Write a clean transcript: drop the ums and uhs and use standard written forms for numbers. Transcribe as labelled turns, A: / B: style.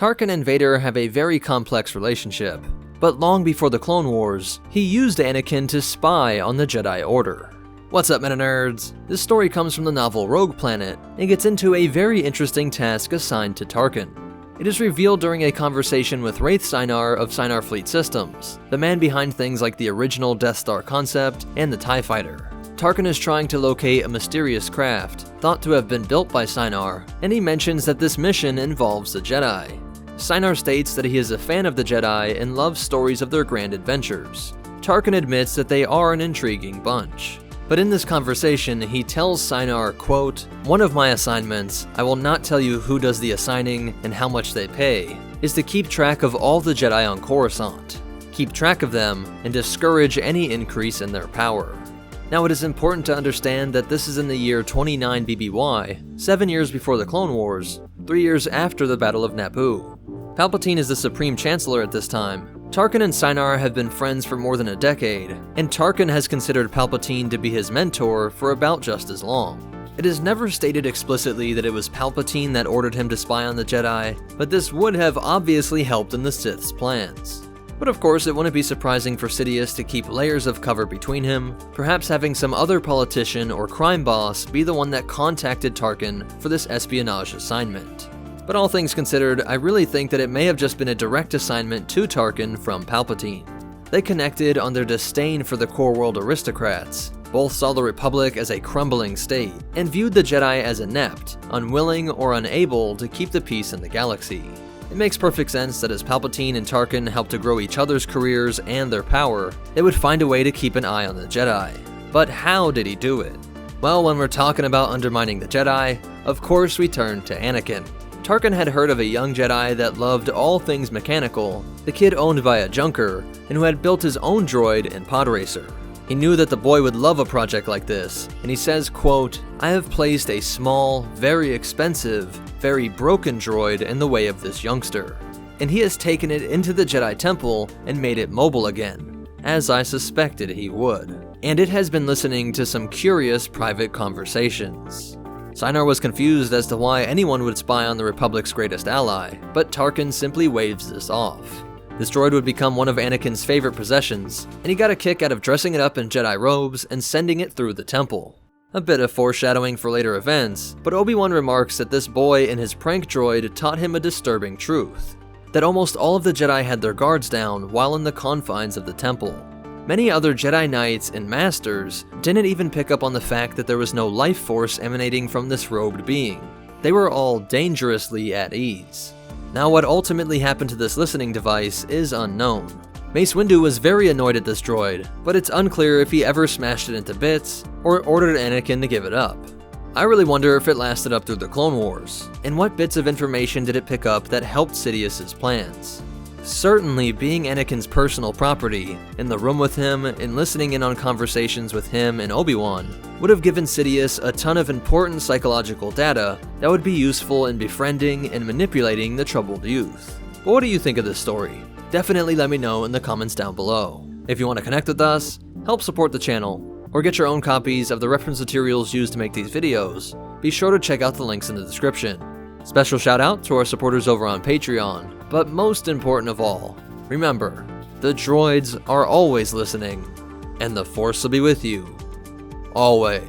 A: Tarkin and Vader have a very complex relationship, but long before the Clone Wars, he used Anakin to spy on the Jedi Order. What's up, MetaNerdz? This story comes from the novel Rogue Planet and gets into a very interesting task assigned to Tarkin. It is revealed during a conversation with Raith Sienar of Sienar Fleet Systems, the man behind things like the original Death Star concept and the TIE Fighter. Tarkin is trying to locate a mysterious craft, thought to have been built by Sienar, and he mentions that this mission involves the Jedi. Sienar states that he is a fan of the Jedi and loves stories of their grand adventures. Tarkin admits that they are an intriguing bunch. But in this conversation, he tells Sienar, quote, "One of my assignments, I will not tell you who does the assigning and how much they pay, is to keep track of all the Jedi on Coruscant. Keep track of them and discourage any increase in their power." Now, it is important to understand that this is in the year 29 BBY, 7 years before the Clone Wars, 3 years after the Battle of Naboo. Palpatine is the Supreme Chancellor at this time. Tarkin and Sienar have been friends for more than a decade, and Tarkin has considered Palpatine to be his mentor for about just as long. It is never stated explicitly that it was Palpatine that ordered him to spy on the Jedi, but this would have obviously helped in the Sith's plans. But of course, it wouldn't be surprising for Sidious to keep layers of cover between him, perhaps having some other politician or crime boss be the one that contacted Tarkin for this espionage assignment. But all things considered, I really think that it may have just been a direct assignment to Tarkin from Palpatine. They connected on their disdain for the core world aristocrats. Both saw the Republic as a crumbling state, and viewed the Jedi as inept, unwilling, or unable to keep the peace in the galaxy. It makes perfect sense that as Palpatine and Tarkin helped to grow each other's careers and their power, they would find a way to keep an eye on the Jedi. But how did he do it? Well, when we're talking about undermining the Jedi, of course we turn to Anakin. Tarkin had heard of a young Jedi that loved all things mechanical, the kid owned by a junker, and who had built his own droid and pod racer. He knew that the boy would love a project like this, and he says, quote, "I have placed a small, very expensive, very broken droid in the way of this youngster, and he has taken it into the Jedi Temple and made it mobile again, as I suspected he would. And it has been listening to some curious private conversations." Sienar was confused as to why anyone would spy on the Republic's greatest ally, but Tarkin simply waves this off. This droid would become one of Anakin's favorite possessions, and he got a kick out of dressing it up in Jedi robes and sending it through the temple. A bit of foreshadowing for later events, but Obi-Wan remarks that this boy and his prank droid taught him a disturbing truth, that almost all of the Jedi had their guards down while in the confines of the temple. Many other Jedi Knights and Masters didn't even pick up on the fact that there was no life force emanating from this robed being. They were all dangerously at ease. Now, what ultimately happened to this listening device is unknown. Mace Windu was very annoyed at this droid, but it's unclear if he ever smashed it into bits or ordered Anakin to give it up. I really wonder if it lasted up through the Clone Wars, and what bits of information did it pick up that helped Sidious's plans. Certainly, being Anakin's personal property, in the room with him, and listening in on conversations with him and Obi-Wan, would have given Sidious a ton of important psychological data that would be useful in befriending and manipulating the troubled youth. But what do you think of this story? Definitely let me know in the comments down below. If you want to connect with us, help support the channel, or get your own copies of the reference materials used to make these videos, be sure to check out the links in the description. Special shout out to our supporters over on Patreon, but most important of all, remember, the droids are always listening, and the Force will be with you, always.